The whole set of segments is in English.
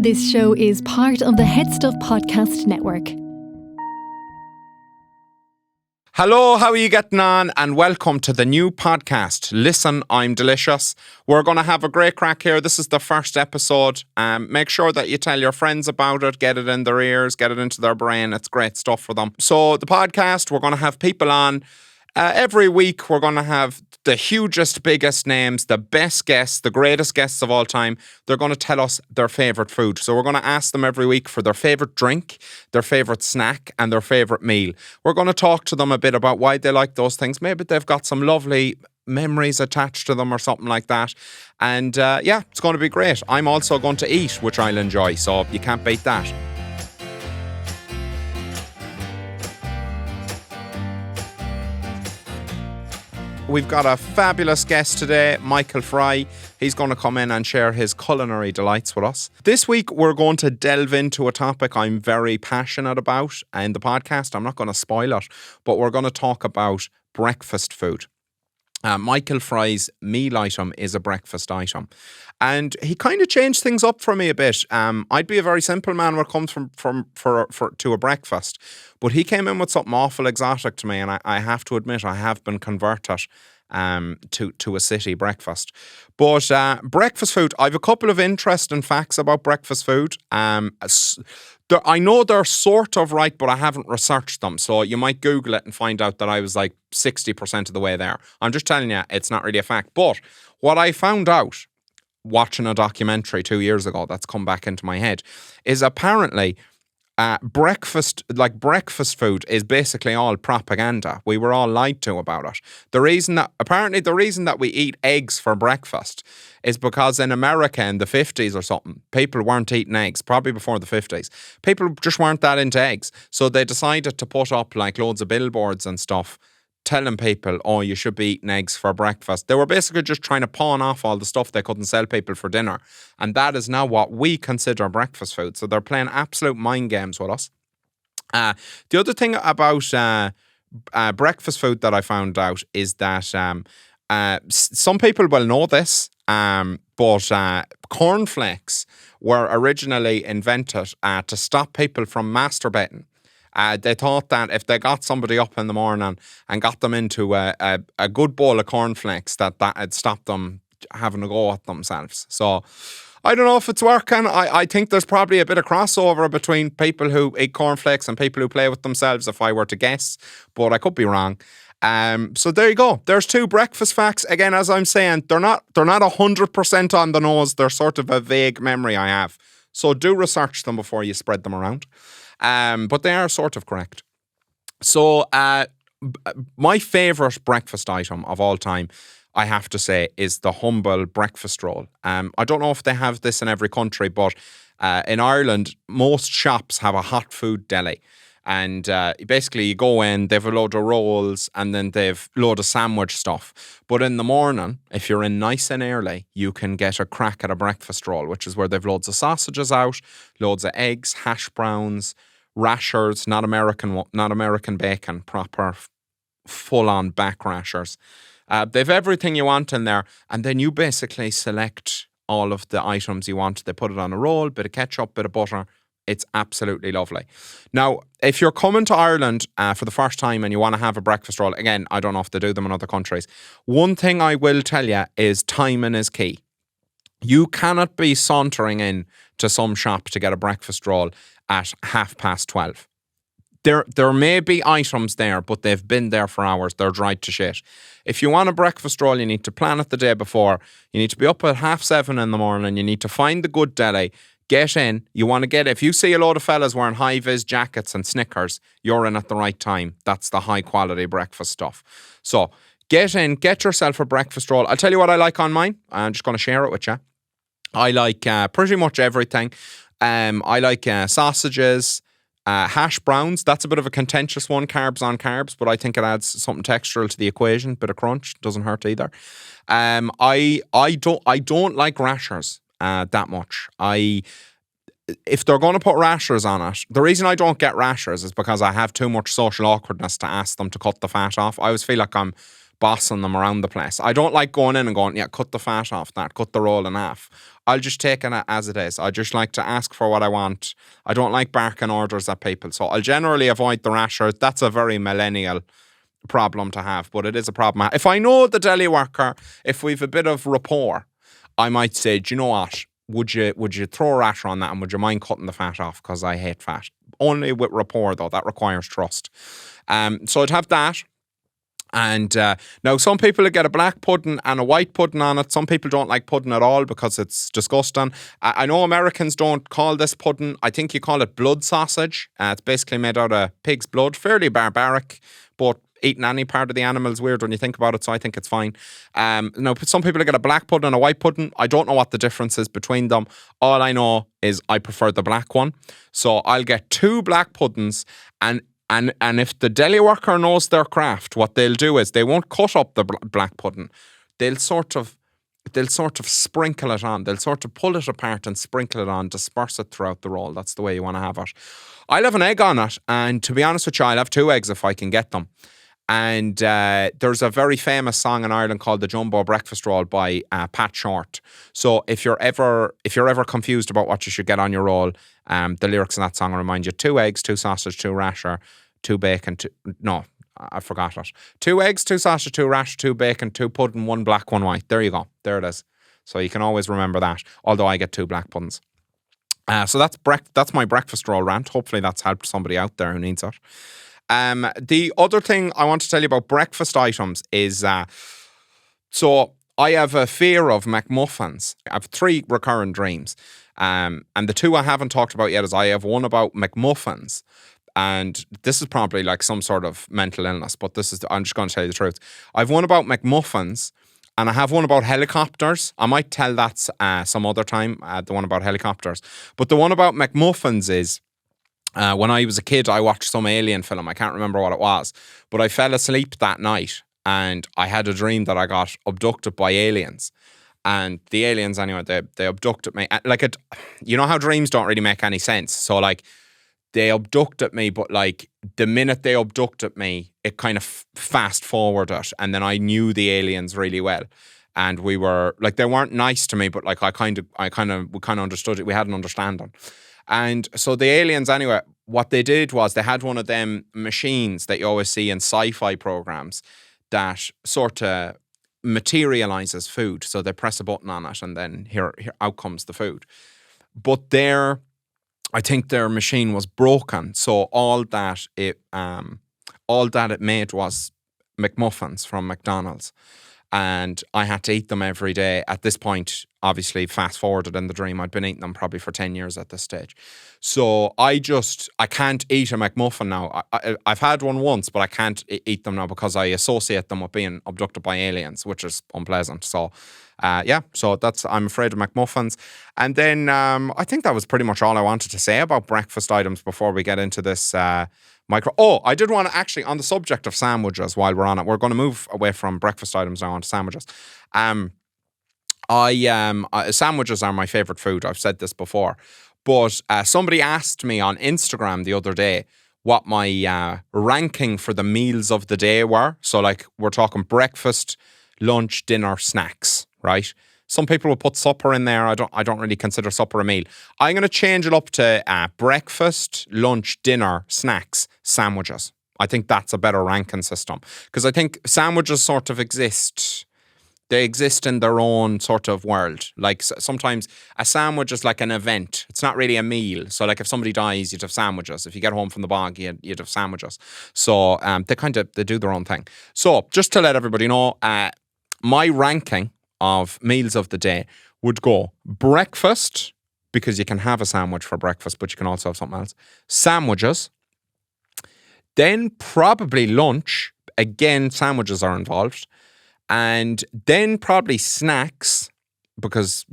This show is part of the HeadStuff podcast network. Hello, how are you getting on? And welcome to the new podcast, Listen, I'm Delicious. We're going to have a great crack here. This is the first episode. Make sure that you tell your friends about it, get it in their ears, get it into their brain. It's great stuff for them. So the podcast, we're going to have people on. Every week, we're going to have the hugest, biggest names, the best guests, the greatest guests of all time. They're going to tell us their favourite food. So we're going to ask them every week for their favourite drink, their favourite snack, and their favourite meal. We're going to talk to them a bit about why they like those things. Maybe they've got some lovely memories attached to them or something like that. And yeah, it's going to be great. I'm also going to eat, which I'll enjoy, so you can't beat that. We've got a fabulous guest today, Michael Fry. He's going to come in and share his culinary delights with us. This week, we're going to delve into a topic I'm very passionate about in the podcast. I'm not going to spoil it, but we're going to talk about breakfast food. Michael Fry's meal item is a breakfast item. And he kind of changed things up for me a bit. I'd be a very simple man when it comes to a breakfast. But he came in with something awful exotic to me. And I have to admit, I have been converted to a city breakfast. But breakfast food, I have a couple of interesting facts about breakfast food. I know they're sort of right, but I haven't researched them. So you might Google it and find out that I was like 60% of the way there. I'm just telling you, it's not really a fact. But what I found out watching a documentary 2 years ago that's come back into my head is apparently breakfast food is basically all propaganda. We were all lied to about it. The reason that we eat eggs for breakfast is because in America in the 50s or something, people weren't eating eggs, probably before the 50s. People just weren't that into eggs. So they decided to put up like loads of billboards and stuff telling people, oh, you should be eating eggs for breakfast. They were basically just trying to pawn off all the stuff they couldn't sell people for dinner. And that is now what we consider breakfast food. So they're playing absolute mind games with us. The other thing about breakfast food that I found out is that some people will know this, but cornflakes were originally invented to stop people from masturbating. They thought that if they got somebody up in the morning and got them into a good bowl of cornflakes, that had stopped them having a go at themselves. So I don't know if it's working. I think there's probably a bit of crossover between people who eat cornflakes and people who play with themselves, if I were to guess, but I could be wrong. So there you go. There's two breakfast facts. Again, as I'm saying, they're not 100% on the nose. They're sort of a vague memory I have. So do research them before you spread them around. But they are sort of correct. So my favourite breakfast item of all time, I have to say, is the humble breakfast roll. I don't know if they have this in every country, but in Ireland, most shops have a hot food deli. And basically you go in, they've a load of rolls and then they've a load of sandwich stuff. But in the morning, if you're in nice and early, you can get a crack at a breakfast roll, which is where they've loads of sausages out, loads of eggs, hash browns, rashers, not American bacon, proper full-on back rashers. They've everything you want in there, and then you basically select all of the items you want. They put it on a roll, bit of ketchup, bit of butter. It's absolutely lovely. Now, if you're coming to Ireland for the first time and you want to have a breakfast roll, again, I don't know if they do them in other countries. One thing I will tell you is timing is key. You cannot be sauntering in to some shop to get a breakfast roll at 12:30. There may be items there, but they've been there for hours. They're dried to shit. If you want a breakfast roll, you need to plan it the day before. You need to be up at 7:30 in the morning. You need to find the good deli. Get in. You want to get, if you see a load of fellas wearing high-vis jackets and Snickers, you're in at the right time. That's the high-quality breakfast stuff. So get in, get yourself a breakfast roll. I'll tell you what I like on mine. I'm just going to share it with you. I like pretty much everything. I like sausages, hash browns. That's a bit of a contentious one, carbs on carbs, but I think it adds something textural to the equation. Bit of crunch, doesn't hurt either. I don't like rashers that much. If they're going to put rashers on it, the reason I don't get rashers is because I have too much social awkwardness to ask them to cut the fat off. I always feel like I'm bossing them around the place. I don't like going in and going, yeah, cut the fat off that, cut the roll in half. I'll just take it as it is. I just like to ask for what I want. I don't like barking orders at people. So I'll generally avoid the rasher. That's a very millennial problem to have, but it is a problem. If I know the deli worker, if we've a bit of rapport, I might say, do you know what? Would you throw a rasher on that, and would you mind cutting the fat off? Because I hate fat. Only with rapport, though. That requires trust. So I'd have that. And now some people get a black pudding and a white pudding on it. Some people don't like pudding at all because it's disgusting. I know Americans don't call this pudding. I think you call it blood sausage. It's basically made out of pig's blood. Fairly barbaric, but eating any part of the animal is weird when you think about it, so I think it's fine. Now, some people get a black pudding and a white pudding. I don't know what the difference is between them. All I know is I prefer the black one. So I'll get 2 black puddings, and if the deli worker knows their craft, what they'll do is they won't cut up the black pudding. They'll sort of sprinkle it on. They'll sort of pull it apart and sprinkle it on, disperse it throughout the roll. That's the way you want to have it. I'll have an egg on it, and to be honest with you, I'll have 2 eggs if I can get them. And there's a very famous song in Ireland called the Jumbo Breakfast Roll by Pat Short. So if you're ever confused about what you should get on your roll, the lyrics in that song will remind you: 2 eggs, 2 sausage, 2 rasher, 2 bacon, I forgot it. 2 eggs, 2 sausage, 2 rasher, 2 bacon, 2 pudding, 1 black, 1 white. There you go. There it is. So you can always remember that, although I get 2 black puddings. So that's my breakfast roll rant. Hopefully that's helped somebody out there who needs it. The other thing I want to tell you about breakfast items is, so I have a fear of McMuffins. I have 3 recurrent dreams. And the 2 I haven't talked about yet is I have one about McMuffins. And this is probably like some sort of mental illness, but I'm just going to tell you the truth. I've one about McMuffins, and I have one about helicopters. I might tell that some other time, the one about helicopters. But the one about McMuffins is, when I was a kid, I watched some alien film. I can't remember what it was, but I fell asleep that night and I had a dream that I got abducted by aliens. And the aliens, anyway, they abducted me. Like, you know how dreams don't really make any sense. So, like, they abducted me, but, like, the minute they abducted me, it kind of fast forwarded. And then I knew the aliens really well. And we were, like, they weren't nice to me, but, like, we kind of understood it. We had an understanding. And so the aliens, anyway, what they did was they had one of them machines that you always see in sci-fi programs that sort of materializes food. So they press a button on it and then here out comes the food. But I think their machine was broken. So all that it made was McMuffins from McDonald's. And I had to eat them every day. At this point, obviously, fast forwarded in the dream, I'd been eating them probably for 10 years at this stage. So I can't eat a McMuffin now. I've had one once, but I can't eat them now because I associate them with being abducted by aliens, which is unpleasant. So, so I'm afraid of McMuffins. And then I think that was pretty much all I wanted to say about breakfast items before we get into this I did want to actually, on the subject of sandwiches, while we're on it, we're going to move away from breakfast items now onto sandwiches. Sandwiches are my favorite food. I've said this before, but somebody asked me on Instagram the other day what my ranking for the meals of the day were. So, like, we're talking breakfast, lunch, dinner, snacks, right? Some people will put supper in there. I don't really consider supper a meal. I'm going to change it up to breakfast, lunch, dinner, snacks, sandwiches. I think that's a better ranking system because I think sandwiches sort of exist. They exist in their own sort of world. Like sometimes a sandwich is like an event. It's not really a meal. So like if somebody dies, you'd have sandwiches. If you get home from the bog, you'd have sandwiches. So they do their own thing. So just to let everybody know, my ranking of meals of the day would go breakfast, because you can have a sandwich for breakfast, but you can also have something else. Sandwiches. Then probably lunch. Again, sandwiches are involved. And then probably snacks, because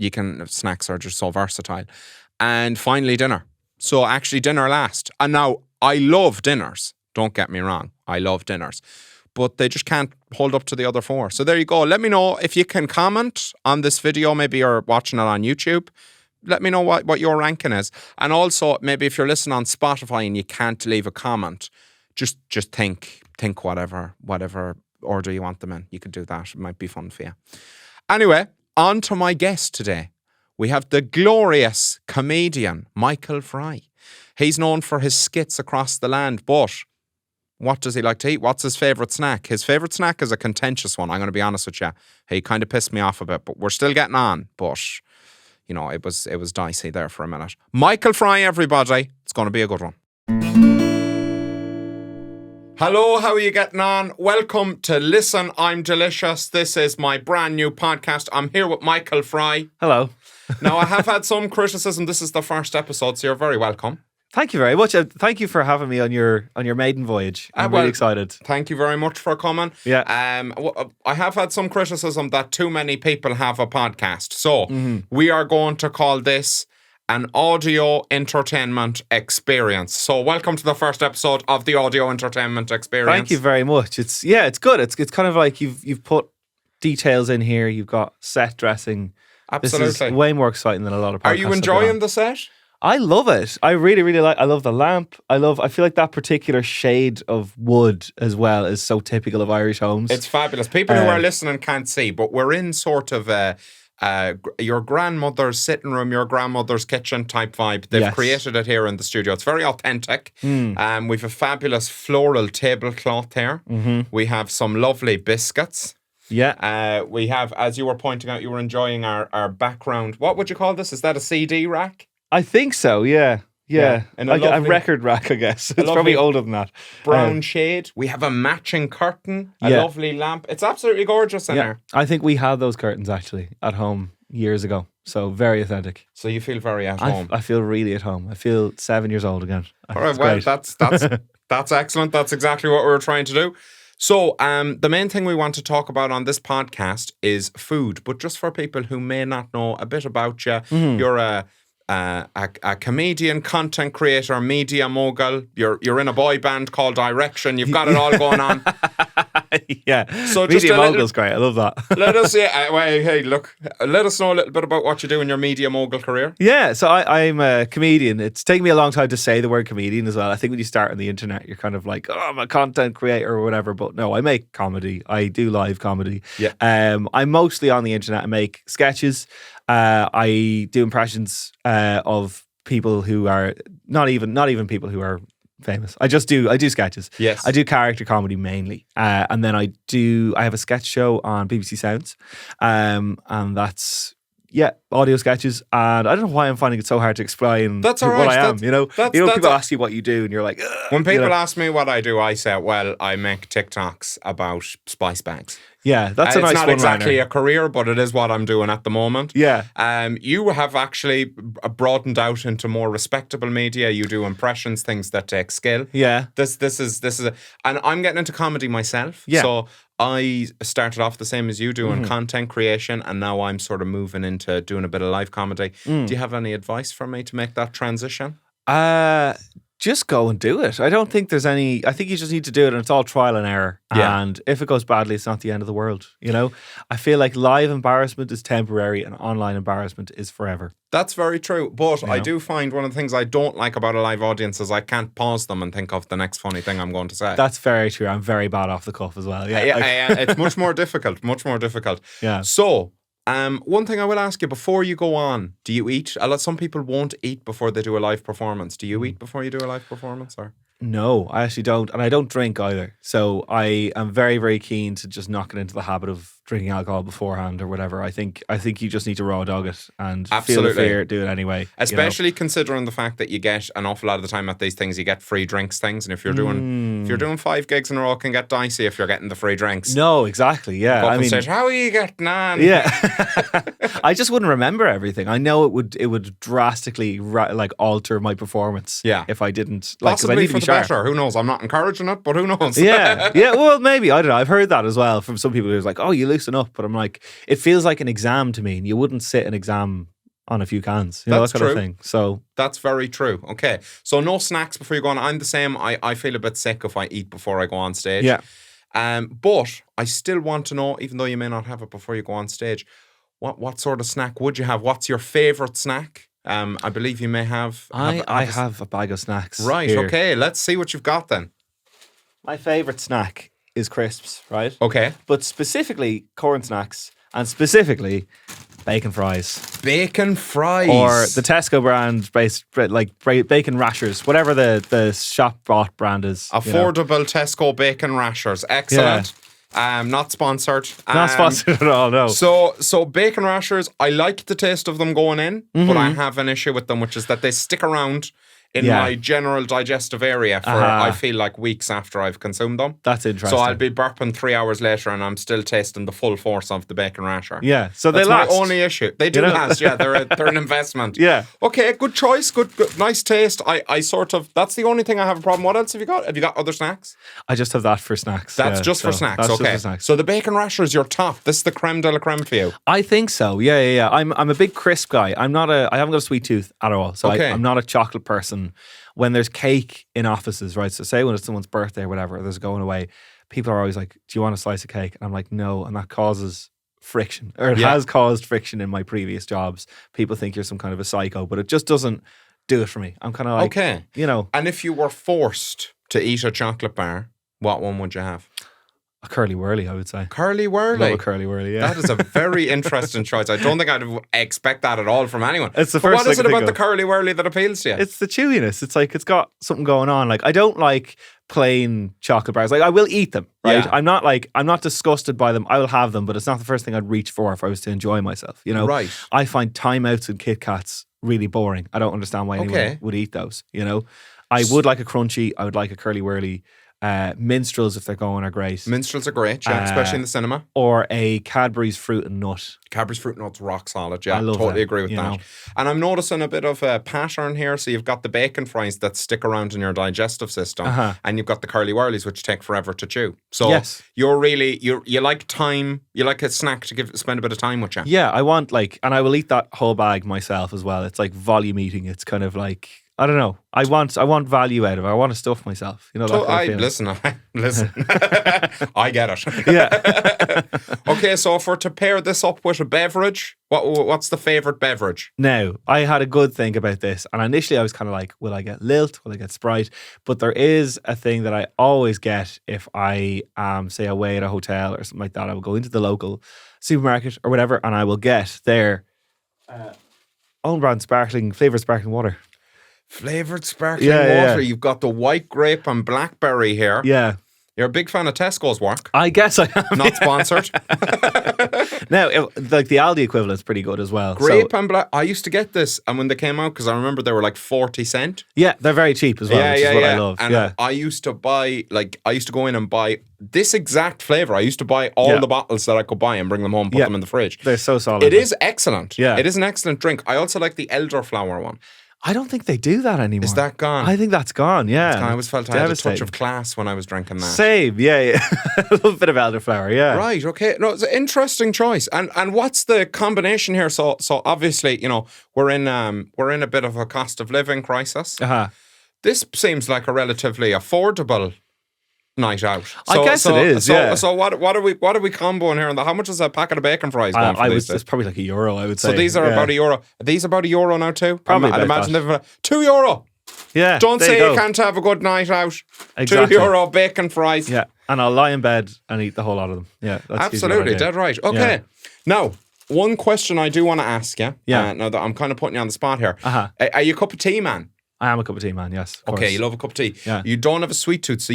snacks are just so versatile. And finally dinner. So actually dinner last. And now I love dinners. Don't get me wrong. I love dinners. But they just can't hold up to the other 4. So there you go. Let me know if you can comment on this video. Maybe you're watching it on YouTube. Let me know what your ranking is. And also, maybe if you're listening on Spotify and you can't leave a comment, just think whatever order you want them in. You could do that. It might be fun for you. Anyway, on to my guest today. We have the glorious comedian Michael Fry. He's known for his skits across the land, but what does he like to eat? What's his favourite snack? His favourite snack is a contentious one, I'm going to be honest with you. He kind of pissed me off a bit, but we're still getting on. But, you know, it was dicey there for a minute. Michael Fry, everybody. It's going to be a good one. Hello, how are you getting on? Welcome to Listen, I'm Delicious. This is my brand new podcast. I'm here with Michael Fry. Hello. Now, I have had some criticism. This is the first episode, so you're very welcome. Thank you very much. Thank you for having me on your maiden voyage. I'm really excited. Thank you very much for coming. Yeah. I have had some criticism that too many people have a podcast. So we are going to call this an audio entertainment experience. So welcome to the first episode of the audio entertainment experience. Thank you very much. It's good. It's kind of like you've put details in here. You've got set dressing. Absolutely. This is way more exciting than a lot of podcasts. Are you enjoying the set? I love it. I really, really I love the lamp. I feel like that particular shade of wood as well is so typical of Irish homes. It's fabulous. People who are listening can't see, but we're in sort of your grandmother's sitting room, your grandmother's kitchen type vibe. They've created it here in the studio. It's very authentic. We've a fabulous floral tablecloth here. We have some lovely biscuits. Yeah. We have, as you were pointing out, you were enjoying our background. What would you call this? Is that a CD rack? I think so, yeah. And like a record rack, I guess. It's probably older than that. Brown shade. We have a matching curtain, a lovely lamp. It's absolutely gorgeous in here. I think we had those curtains actually at home years ago. So very authentic. So you feel very at home. I feel really at home. I feel 7 years old again. All right, well, that's excellent. That's exactly what we were trying to do. So the main thing we want to talk about on this podcast is food. But just for people who may not know a bit about you, you're a comedian, content creator, media mogul. You're in a boy band called Direction. You've got it all going on. Yeah. So media mogul's great. I love that. Let us let us know a little bit about what you do in your media mogul career. Yeah. So I'm a comedian. It's taken me a long time to say the word comedian as well. I think when you start on the internet, you're kind of like, oh, I'm a content creator or whatever. But no, I make comedy. I do live comedy. Yeah. I'm mostly on the internet. I make sketches. I do impressions of people who are not even people who are famous. I do sketches. Yes. I do character comedy mainly. And then I have a sketch show on BBC Sounds. And that's audio sketches. And I don't know why I'm finding it so hard to explain what I am. People ask you what you do and you're like, when people ask me what I do, I say, well, I make TikToks about spice bags. Yeah, that's a nice one. It's not exactly a career, but it is what I'm doing at the moment. Yeah. You have actually broadened out into more respectable media. You do impressions, things that take skill. Yeah. This is and I'm getting into comedy myself. Yeah. So I started off the same as you doing content creation, and now I'm sort of moving into doing a bit of live comedy. Do you have any advice for me to make that transition? Just go and do it. I don't think there's any. I think you just need to do it, and it's all trial and error. Yeah. And if it goes badly, it's not the end of the world. I feel like live embarrassment is temporary, and online embarrassment is forever. That's very true. But I do find one of the things I don't like about a live audience is I can't pause them and think of the next funny thing I'm going to say. That's very true. I'm very bad off the cuff as well. It's much more difficult. Much more difficult. Yeah. So. One thing I will ask you before you go on, do you eat? Some people won't eat before they do a live performance. Do you eat before you do a live performance? Or? No, I actually don't. And I don't drink either. So I am very, very keen to just not get into the habit of drinking alcohol beforehand or whatever. I think you just need to raw dog it and feel the fear, do it anyway. Especially considering the fact that you get an awful lot of the time at these things, you get free drinks things. And if you're doing 5 gigs in a row, it can get dicey if you're getting the free drinks. No, exactly. Yeah. Stage, how are you getting on? Yeah. I just wouldn't remember everything. I know it would drastically alter my performance. Yeah. If I didn't. Possibly for the better. Who knows? I'm not encouraging it, but who knows? Yeah. Well, maybe. I don't know. I've heard that as well from some people who's like, oh, you loosen up. But I'm like, it feels like an exam to me. And you wouldn't sit an exam on a few cans. That's that kind of thing. So that's very true. Okay. So no snacks before you go on. I'm the same. I feel a bit sick if I eat before I go on stage. Yeah. But I still want to know, even though you may not have it before you go on stage, what sort of snack would you have? What's your favourite snack? I believe you may have. I have a bag of snacks. Right. Here. Okay. Let's see what you've got then. My favourite snack is crisps, right? Okay. But specifically corn snacks and specifically bacon fries. Bacon fries. Or the Tesco brand based like bacon rashers, whatever the shop bought brand is. Affordable Tesco bacon rashers. Excellent. Not sponsored. Not sponsored at all, no. So bacon rashers, I like the taste of them going in, but I have an issue with them, which is that they stick around in my general digestive area for, I feel like, weeks after I've consumed them. That's interesting. So I'll be burping 3 hours later and I'm still tasting the full force of the bacon rasher. Yeah, so that's they last. my only issue. They do last, yeah. They're an investment. Yeah. Okay, good choice. Good, nice taste. I sort of, that's the only thing I have a problem. What else have you got? Have you got other snacks? I just have that for snacks. That's just for snacks. That's okay. just for snacks. So the bacon rasher is your top. This is the creme de la creme for you. I think so. Yeah. I'm a big crisp guy. I haven't got a sweet tooth at all. So I'm not a chocolate person. When there's cake in offices, right? So say when it's someone's birthday or whatever, there's going away, people are always like, do you want a slice of cake? And I'm like, no. And that causes friction, or it has caused friction in my previous jobs. People think you're some kind of a psycho, but it just doesn't do it for me. I'm kind of like, And if you were forced to eat a chocolate bar, what one would you have? A curly whirly, I would say. Curly whirly? Love a curly whirly, yeah. That is a very interesting choice. I don't think I'd expect that at all from anyone. It's the first What is it about the of. curly whirly that appeals to you? It's the chewiness. It's like it's got something going on. Like I don't like plain chocolate bars. Like I will eat them, right? Yeah. I'm not disgusted by them. I will have them, but it's not the first thing I'd reach for if I was to enjoy myself. You know? Right. I find timeouts and Kit Kats really boring. I don't understand why anyone would eat those. You know? I would like a crunchy. I would like a curly whirly. Minstrels, if they're going, are great. Minstrels are great, yeah, especially in the cinema. Or a Cadbury's fruit and nut. Cadbury's fruit and nut's rock solid, yeah. I love totally that, agree with that. know. And I'm noticing a bit of a pattern here. So you've got the bacon fries that stick around in your digestive system, and you've got the curly whirlies which take forever to chew. So you're really you like time. You like a snack to spend a bit of time with you. Yeah, I want and I will eat that whole bag myself as well. It's like volume eating. It's kind of like, I don't know. I want value out of it. I want to stuff myself. You know. Listen. I get it. Yeah. Okay, so if we're to pair this up with a beverage, what's the favorite beverage? Now, I had a good think about this, and initially I was kind of like, will I get Lilt? Will I get Sprite? But there is a thing that I always get if I am, say, away at a hotel or something like that. I will go into the local supermarket or whatever, and I will get their own brand flavored sparkling water. Flavoured sparkling water. Yeah. You've got the white grape and blackberry here. Yeah. You're a big fan of Tesco's work. I guess I am. Not sponsored. Now, like the Aldi equivalent is pretty good as well. Grape and black. I used to get this, and when they came out, because I remember they were like 40 cents. Yeah, they're very cheap as well, which is what I love. And I used to go in and buy this exact flavour. I used to buy all the bottles that I could buy and bring them home and put them in the fridge. They're so solid. It is excellent. Yeah. It is an excellent drink. I also like the elderflower one. I don't think they do that anymore. Is that gone? I think that's gone, yeah. I always felt I had a touch of class when I was drinking that. Same, yeah. A little bit of elderflower, yeah. Right, okay. No, it's an interesting choice. And what's the combination here? So obviously, we're in a bit of a cost of living crisis. This seems like a relatively affordable night out. I guess it is. So what are we comboing here? How much is a packet of bacon fries going for these days? It's probably like €1, I would say. So these are about €1. Are these about €1 now too? Probably. I'd imagine they're €2. Yeah. Don't say you can't have a good night out. Exactly. €2 bacon fries. Yeah. And I'll lie in bed and eat the whole lot of them. Yeah. That's absolutely dead right. Okay. Yeah. Now, one question I do want to ask you. Yeah. Now that I'm kind of putting you on the spot here. Are you a cup of tea man? I am a cup of tea man, yes. Okay, you love a cup of tea. Yeah. You don't have a sweet tooth, so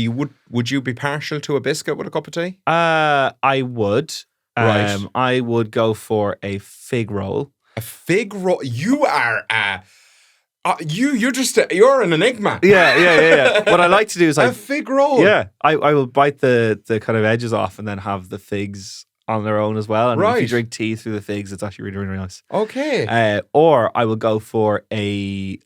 would you be partial to a biscuit with a cup of tea? I would. Right. I would go for a fig roll. A fig roll? You are you're an enigma. Yeah. What I like to do is a fig roll. Yeah, I will bite the kind of edges off and then have the figs on their own as well. And if you drink tea through the figs, it's actually really, really nice. Okay. Or I will go for a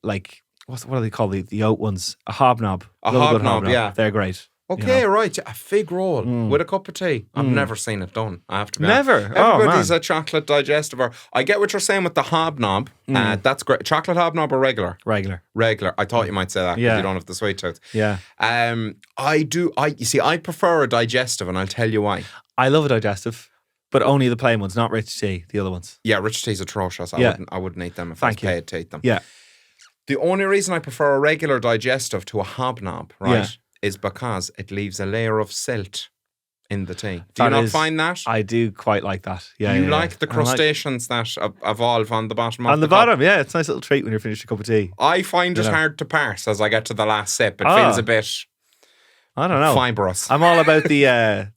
what do they call the oat ones? A hobnob. A hobnob, yeah. They're great. Okay, right. A fig roll with a cup of tea. I've never seen it done, I have to be honest. Never? Everybody's a chocolate digestiver. I get what you're saying with the hobnob. That's great. Chocolate hobnob or regular? Regular. I thought you might say that because you don't have the sweet tooth. Yeah. You see, I prefer a digestive, and I'll tell you why. I love a digestive. But only the plain ones, not rich tea, the other ones. Yeah, rich tea's atrocious. I wouldn't eat them if I was paid to eat them. Yeah. The only reason I prefer a regular digestive to a hobnob, right, is because it leaves a layer of silt in the tea. Do you not find that? I do quite like that. Yeah, you like the crustaceans that evolve on the bottom of the bottom, yeah. It's a nice little treat when you're finished a cup of tea. I find it hard to parse as I get to the last sip. It feels a bit, I don't know, fibrous. I'm all about the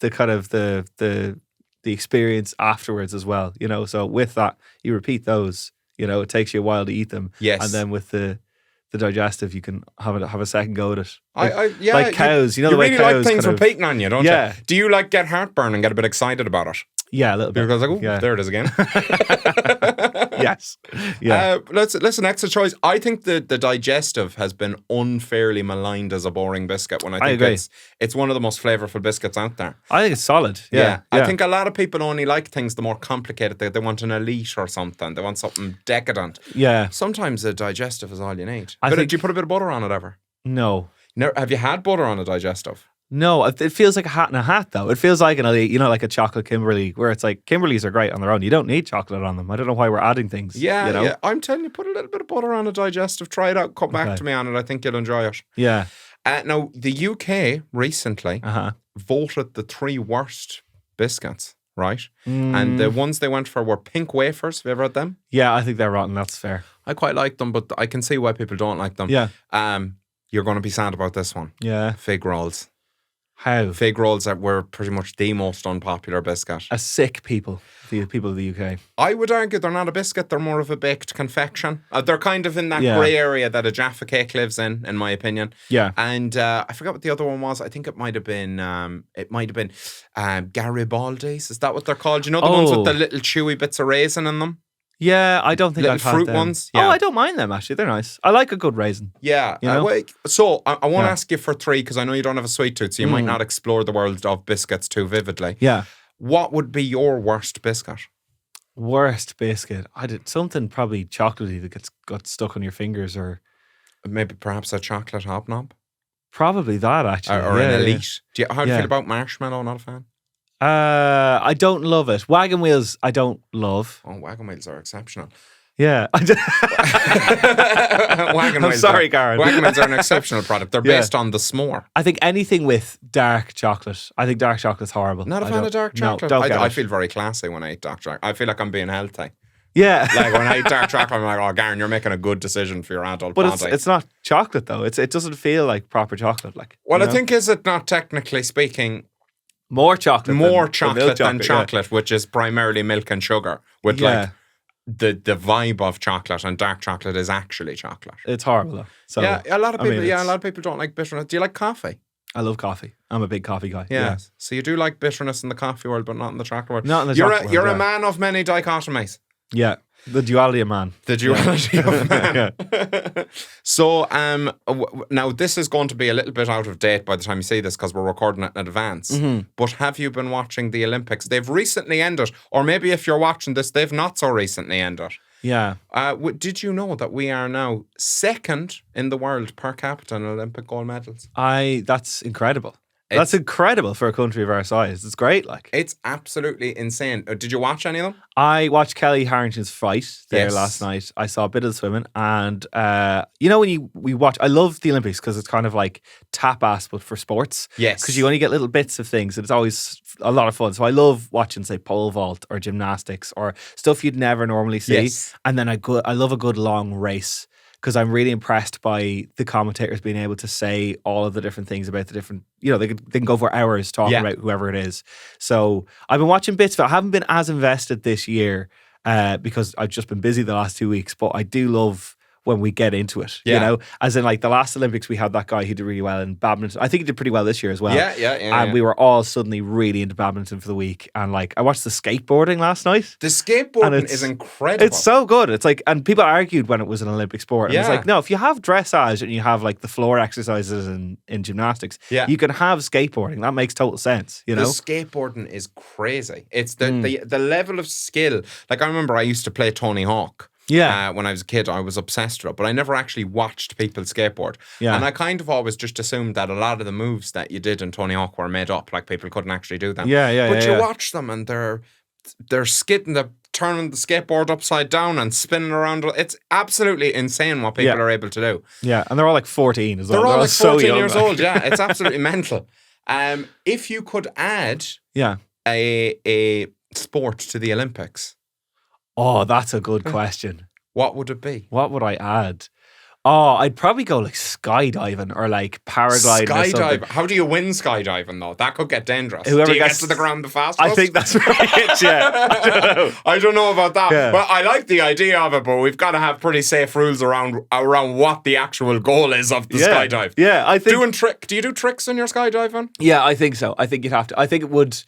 kind of the experience afterwards as well. So with that, you repeat those. It takes you a while to eat them. Yes, and then with the digestive, you can have a second go at it. Like cows, you the way really cows like things repeating on you, don't you? Do you get heartburn and get a bit excited about it? Yeah, a little bit. Because there it is again. Yes. Yeah. Listen, extra choice. I think the digestive has been unfairly maligned as a boring biscuit when I think it's one of the most flavorful biscuits out there. I think it's solid. Yeah. I think a lot of people only like things the more complicated. They want an elite or something. They want something decadent. Yeah. Sometimes a digestive is all you need. Do you put a bit of butter on it ever? No. Have you had butter on a digestive? No, it feels like a hat in a hat, though. It feels like like a chocolate Kimberley, where it's like Kimberleys are great on their own. You don't need chocolate on them. I don't know why we're adding things. Yeah. I'm telling you, put a little bit of butter on a digestive. Try it out. Come back to me on it. I think you'll enjoy it. Yeah. Now, the UK recently voted the 3 worst biscuits, right? And the ones they went for were pink wafers. Have you ever had them? Yeah, I think they're rotten. That's fair. I quite like them, but I can see why people don't like them. Yeah. You're going to be sad about this one. Yeah. Fig rolls. How? Fig rolls that were pretty much the most unpopular biscuit. A sick people, the people of the UK. I would argue they're not a biscuit, they're more of a baked confection. They're kind of in that grey area that a Jaffa cake lives in my opinion. Yeah. And I forgot what the other one was. I think it might have been Garibaldi's. Is that what they're called? You know the ones with the little chewy bits of raisin in them? Yeah, I don't think I've had them. Fruit ones. Yeah. Oh, I don't mind them actually. They're nice. I like a good raisin. Yeah. So I won't ask you for 3 because I know you don't have a sweet tooth, so you might not explore the world of biscuits too vividly. Yeah. What would be your worst biscuit? Worst biscuit? I did something probably chocolatey that got stuck on your fingers, or maybe perhaps a chocolate hobnob. Probably that actually, or an elite. How do you feel about marshmallow? Not a fan. I don't love it. Wagon wheels, I don't love. Oh, wagon wheels are exceptional. Yeah. I'm sorry, Garron. Wagon wheels are an exceptional product. They're based on the s'more. I think anything with dark chocolate. I think dark chocolate's horrible. Not a fan of dark chocolate? No, I feel very classy when I eat dark chocolate. I feel like I'm being healthy. Yeah. Like when I eat dark chocolate, I'm like, oh, Garron, you're making a good decision for your adult body. But it's not chocolate, though. It doesn't feel like proper chocolate. I think, is it not technically speaking... More chocolate than chocolate, which is primarily milk and sugar, with the vibe of chocolate, and dark chocolate is actually chocolate. It's horrible though. So a lot of people don't like bitterness. Do you like coffee? I love coffee. I'm a big coffee guy. Yeah. So you do like bitterness in the coffee world, but not in the chocolate world. Not in the chocolate world. You're a man of many dichotomies. Yeah. The duality of man. The duality of man. So, now this is going to be a little bit out of date by the time you see this because we're recording it in advance. But have you been watching the Olympics? They've recently ended. Or maybe if you're watching this, they've not so recently ended. Yeah. Did you know that we are now 2nd in the world per capita in Olympic gold medals? That's incredible. That's incredible for a country of our size. It's great, It's absolutely insane. Did you watch any of them? I watched Kelly Harrington's fight there last night. I saw a bit of the swimming, and when we watch, I love the Olympics because it's kind of like tapas but for sports. Yes. Because you only get little bits of things, and it's always a lot of fun. So I love watching, say, pole vault or gymnastics or stuff you'd never normally see. Yes. And then I love a good long race, because I'm really impressed by the commentators being able to say all of the different things about the different, they can go for hours talking about whoever it is. So I've been watching bits of it. I haven't been as invested this year because I've just been busy the last 2 weeks, but I do love when we get into it, as in the last Olympics we had that guy who did really well in badminton. I think he did pretty well this year as well. And we were all suddenly really into badminton for the week. And I watched the skateboarding last night. The skateboarding is incredible. It's so good. It's and people argued when it was an Olympic sport. And it's no, if you have dressage and you have the floor exercises in gymnastics, you can have skateboarding. That makes total sense. The skateboarding is crazy. It's the level of skill. I remember I used to play Tony Hawk. Yeah. When I was a kid, I was obsessed with it, but I never actually watched people skateboard. Yeah. And I kind of always just assumed that a lot of the moves that you did in Tony Hawk were made up, people couldn't actually do them. But you watch them and they're skidding, they're turning the skateboard upside down and spinning around. It's absolutely insane what people are able to do. Yeah, and they're all 14 as well. They're all 14 so young, years old, yeah. It's absolutely mental. If you could add Yeah. a sport to the Olympics, Oh, that's a good question. what would it be? What would I add? Oh, I'd probably go like skydiving or like paragliding or something. Skydiving. How do you win skydiving though? That could get dangerous. Whoever do you gets get to the ground the fastest? I think that's right. Yeah. I don't know. I don't know about that. Yeah. But I like the idea of it, but we've got to have pretty safe rules around what the actual goal is of the skydive. Yeah, I think Do you do tricks in your skydiving? Yeah, I think so. I think you'd have to. I think it would.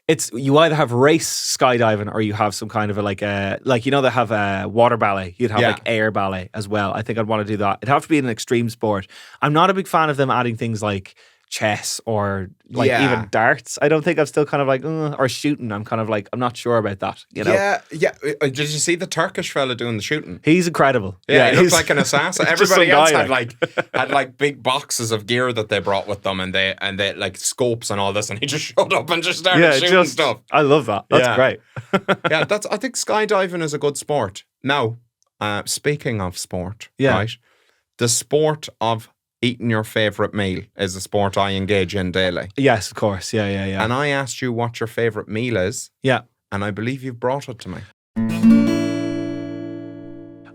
It's you either have race skydiving or you have some kind of they have a water ballet. You'd have like air ballet as well. I think I'd want to do that. It'd have to be an extreme sport. I'm not a big fan of them adding things like chess or like even darts. I don't think I'm still kind of like or shooting. I'm kind of like I'm not sure about that. You know? Yeah. Did you see the Turkish fella doing the shooting? He's incredible. Yeah, he looks like an assassin. Everybody else had had like big boxes of gear that they brought with them, and they like scopes and all this, and he just showed up and just started shooting stuff. I love that. That's great. Yeah, I think skydiving is a good sport. Now, speaking of sport, right? The sport of eating your favourite meal is a sport I engage in daily. Yes, of course. Yeah. And I asked you what your favourite meal is. Yeah. And I believe you've brought it to me.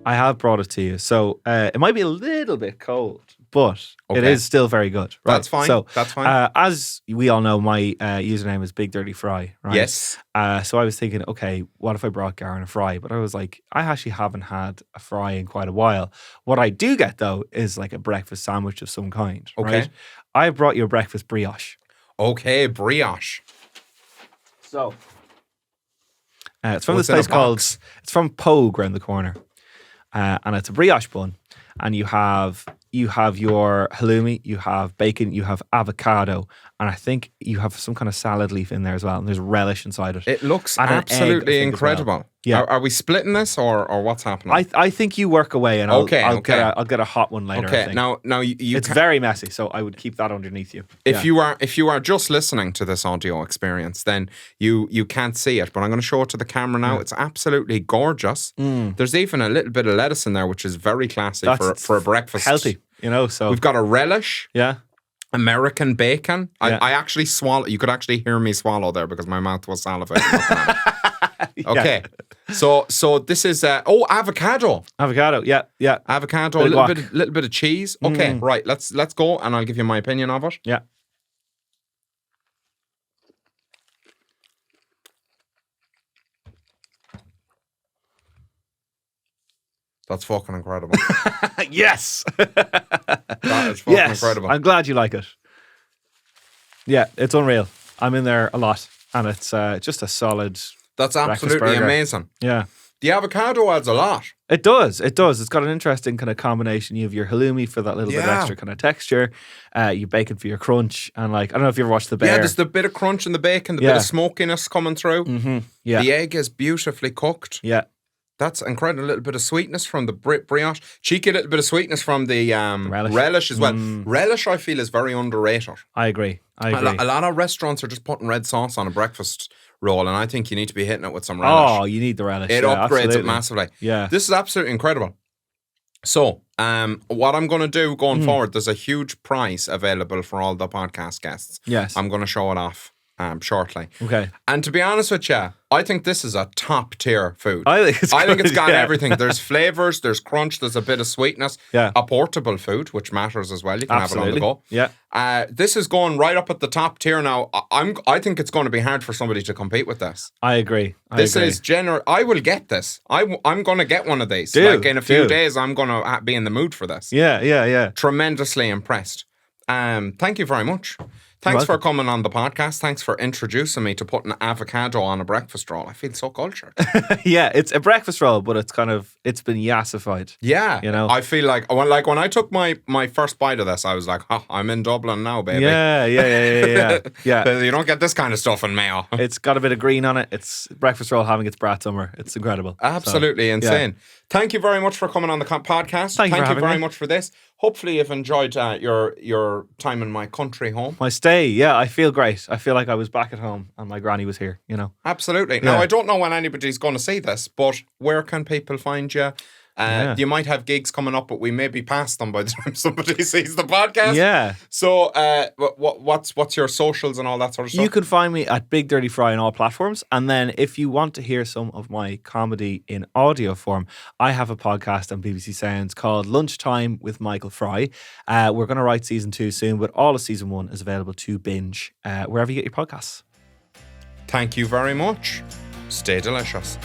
I have brought it to you. So it might be a little bit cold, but it is still very good. Right? That's fine. So, that's fine. As we all know, my username is Big Dirty Fry, right? Yes. So I was thinking, okay, what if I brought Garron a fry? But I was like, I actually haven't had a fry in quite a while. What I do get, though, is like a breakfast sandwich of some kind, right? I brought you a breakfast brioche. Okay, brioche. So it's from this place it's from Pogue around the corner. And it's a brioche bun, and you have your halloumi, you have bacon, you have avocado, and I think you have some kind of salad leaf in there as well, and there's relish inside it. It looks and absolutely incredible. Well. Yeah. Are we splitting this or what's happening? I think you work away, and I'll get a hot one later. Okay, I think. now you it's very messy, so I would keep that underneath you. If you are just listening to this audio experience, then you can't see it, but I'm going to show it to the camera now. It's absolutely gorgeous. There's even a little bit of lettuce in there, which is very classy for a breakfast. Healthy, so we've got a relish. Yeah. American bacon. I actually swallow. You could actually hear me swallow there because my mouth was salivating. Okay, so this is avocado. Avocado, yeah. Avocado, a little bit of cheese. Okay, right. Let's go, and I'll give you my opinion of it. Yeah. That's fucking incredible. Yes. That is fucking incredible. I'm glad you like it. Yeah, it's unreal. I'm in there a lot, and it's just a solid. That's absolutely amazing. Yeah. The avocado adds a lot. It does. It's got an interesting kind of combination. You have your halloumi for that little bit of extra kind of texture. You bacon for your crunch. And like, I don't know if you ever watched The Bear. Yeah, there's the bit of crunch in the bacon, the bit of smokiness coming through. Mm-hmm. Yeah. The egg is beautifully cooked. Yeah. That's incredible. A little bit of sweetness from the brioche. Cheeky little bit of sweetness from the relish as well. Relish, I feel, is very underrated. I agree. A lot of restaurants are just putting red sauce on a breakfast roll, and I think you need to be hitting it with some relish. Oh, you need the relish. It upgrades it massively. Yeah. This is absolutely incredible. So, what I'm going to do going forward, there's a huge prize available for all the podcast guests. Yes. I'm going to show it off shortly. Okay. And to be honest with you, I think this is a top tier food. I think it's got everything. There's flavors, there's crunch, there's a bit of sweetness. Yeah. A portable food, which matters as well. You can have it on the go. Yeah. This is going right up at the top tier now. I think it's going to be hard for somebody to compete with this. I agree. Is general. I will get this. I'm going to get one of these. In a few days, I'm going to be in the mood for this. Yeah. Tremendously impressed. Thank you very much. Thanks for coming on the podcast. Thanks for introducing me to putting avocado on a breakfast roll. I feel so cultured. Yeah, it's a breakfast roll, but it's been yassified. Yeah. I feel like when I took my first bite of this, I was like, I'm in Dublin now, baby. Yeah. Yeah. You don't get this kind of stuff in Mayo. It's got a bit of green on it. It's breakfast roll having its brat summer. It's incredible. Absolutely insane. Yeah. Thank you very much for coming on the podcast. Thank you very much for this. Hopefully you've enjoyed your time in my country home. My stay, yeah, I feel great. I feel like I was back at home and my granny was here, Absolutely. Yeah. Now, I don't know when anybody's going to see this, but where can people find you? You might have gigs coming up, but we may be past them by the time somebody sees the podcast. Yeah. So what's your socials and all that sort of stuff? You can find me at Big Dirty Fry on all platforms. And then if you want to hear some of my comedy in audio form, I have a podcast on BBC Sounds called Lunchtime with Michael Fry. We're going to write season 2 soon, but all of season 1 is available to binge wherever you get your podcasts. Thank you very much. Stay delicious.